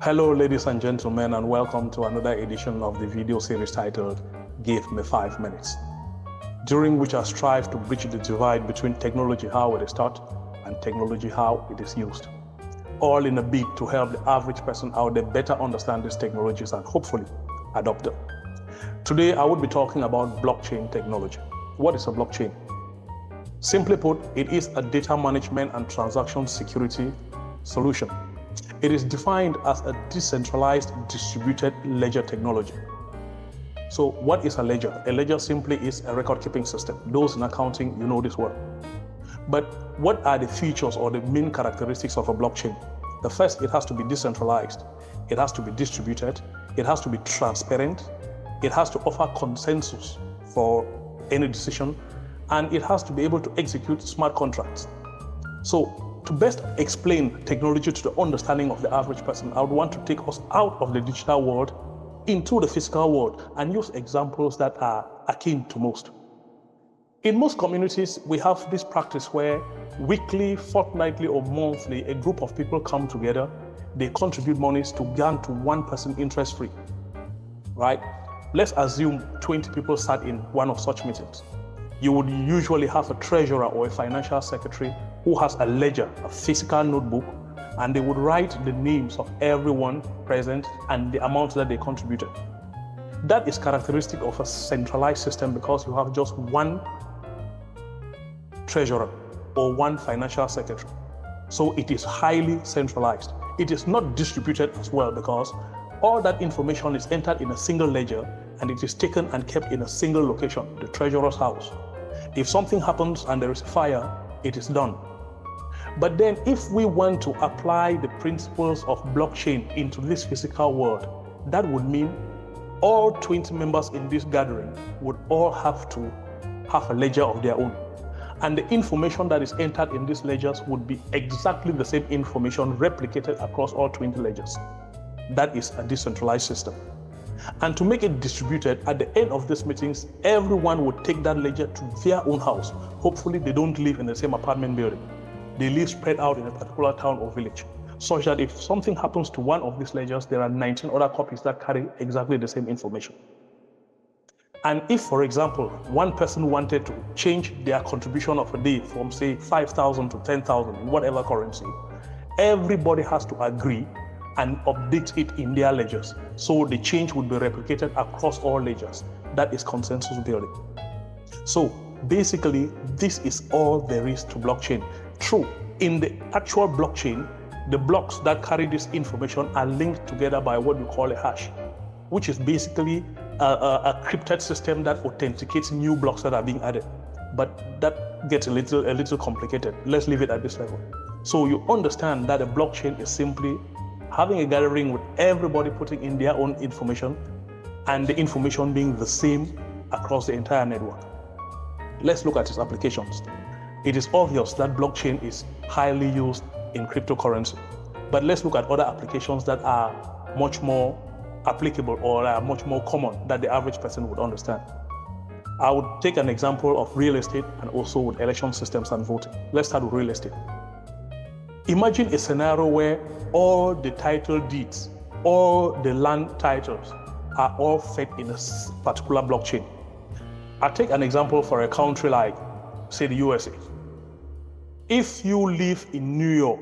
Hello, ladies and gentlemen, and welcome to another edition of the video series titled Give Me 5 Minutes, during which I strive to bridge the divide between technology how it is taught and technology how it is used, all in a bid to help the average person out there better understand these technologies and hopefully adopt them. Today, I will be talking about blockchain technology. What is a blockchain? Simply put, it is a data management and transaction security solution. It is defined as a decentralized distributed ledger technology. So what is a ledger? A ledger simply is a record-keeping system. Those in accounting, you know this word. But what are the features or the main characteristics of a blockchain? The first, it has to be decentralized. It has to be distributed. It has to be transparent. It has to offer consensus for any decision. And it has to be able to execute smart contracts. So to best explain technology to the understanding of the average person, I would want to take us out of the digital world into the physical world and use examples that are akin to most. In most communities, we have this practice where weekly, fortnightly, or monthly, a group of people come together, they contribute monies to grant to one person interest-free, right? Let's assume 20 people sat in one of such meetings. You would usually have a treasurer or a financial secretary who has a ledger, a physical notebook, and they would write the names of everyone present and the amount that they contributed. That is characteristic of a centralized system because you have just one treasurer or one financial secretary. So it is highly centralized. It is not distributed as well because all that information is entered in a single ledger and it is taken and kept in a single location, the treasurer's house. If something happens and there is a fire, it is done. But then if we want to apply the principles of blockchain into this physical world, that would mean all 20 members in this gathering would all have to have a ledger of their own. And the information that is entered in these ledgers would be exactly the same information replicated across all 20 ledgers. That is a decentralized system. And to make it distributed, at the end of these meetings, everyone would take that ledger to their own house. Hopefully they don't live in the same apartment building. They live spread out in a particular town or village, such that if something happens to one of these ledgers, there are 19 other copies that carry exactly the same information. And if, for example, one person wanted to change their contribution of a day from, say, 5,000 to 10,000 in whatever currency, everybody has to agree and update it in their ledgers. So the change would be replicated across all ledgers. That is consensus building. So basically, this is all there is to blockchain. True, in the actual blockchain, the blocks that carry this information are linked together by what you call a hash, which is basically a crypted system that authenticates new blocks that are being added. But that gets a little complicated. Let's leave it at this level. So you understand that a blockchain is simply having a gathering with everybody putting in their own information and the information being the same across the entire network. Let's look at its applications. It is obvious that blockchain is highly used in cryptocurrency, but let's look at other applications that are much more applicable or are much more common that the average person would understand. I would take an example of real estate and also with election systems and voting. Let's start with real estate. Imagine a scenario where all the title deeds, all the land titles are all fed in a particular blockchain. I'll take an example for a country like, say, the USA. If you live in New York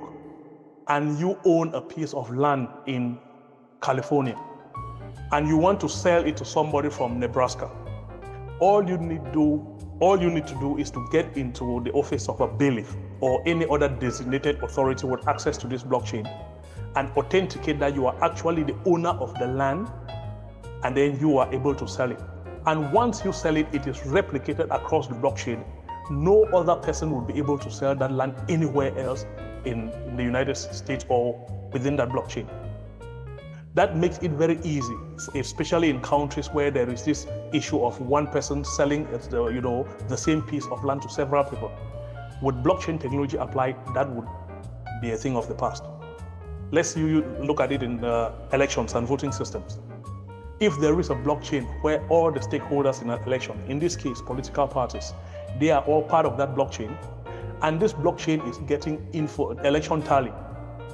and you own a piece of land in California and you want to sell it to somebody from Nebraska, all you need to do is to get into the office of a bailiff or any other designated authority with access to this blockchain and authenticate that you are actually the owner of the land, and then you are able to sell it. And once you sell it, it is replicated across the blockchain. No other person will be able to sell that land anywhere else in the United States or within that blockchain. That makes it very easy, especially in countries where there is this issue of one person selling the same piece of land to several people. With blockchain technology applied, that would be a thing of the past. Let's look at it in the elections and voting systems. If there is a blockchain where all the stakeholders in an election, in this case political parties, they are all part of that blockchain, and this blockchain is getting info, election tally,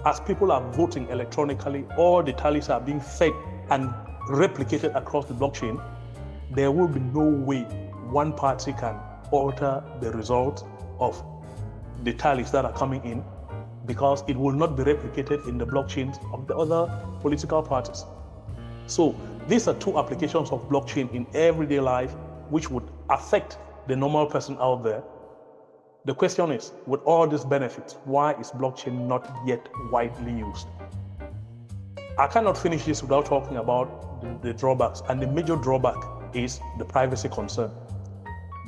as people are voting electronically, all the tallies are being fed and replicated across the blockchain, there will be no way one party can alter the result of the tallies that are coming in, because it will not be replicated in the blockchains of the other political parties. So these are two applications of blockchain in everyday life which would affect the normal person out there. The question is, with all these benefits, why is blockchain not yet widely used? I cannot finish this without talking about the drawbacks, and the major drawback is the privacy concern.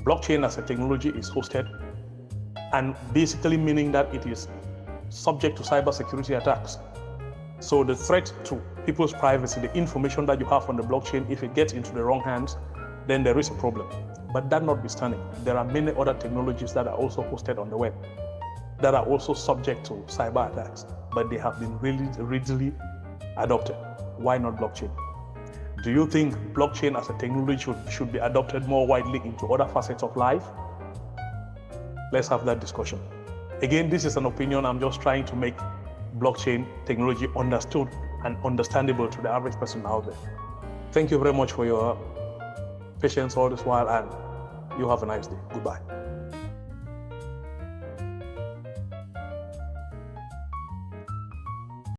Blockchain as a technology is hosted, and basically meaning that it is subject to cybersecurity attacks. So the threat to people's privacy, the information that you have on the blockchain, if it gets into the wrong hands, then there is a problem. But that notwithstanding, there are many other technologies that are also hosted on the web that are also subject to cyber attacks, but they have been really readily adopted. Why not blockchain? Do you think blockchain as a technology should be adopted more widely into other facets of life? Let's have that discussion. Again, this is an opinion. I'm just trying to make blockchain technology understood and understandable to the average person out there. Thank you very much for your patience all this while, and you have a nice day. Goodbye.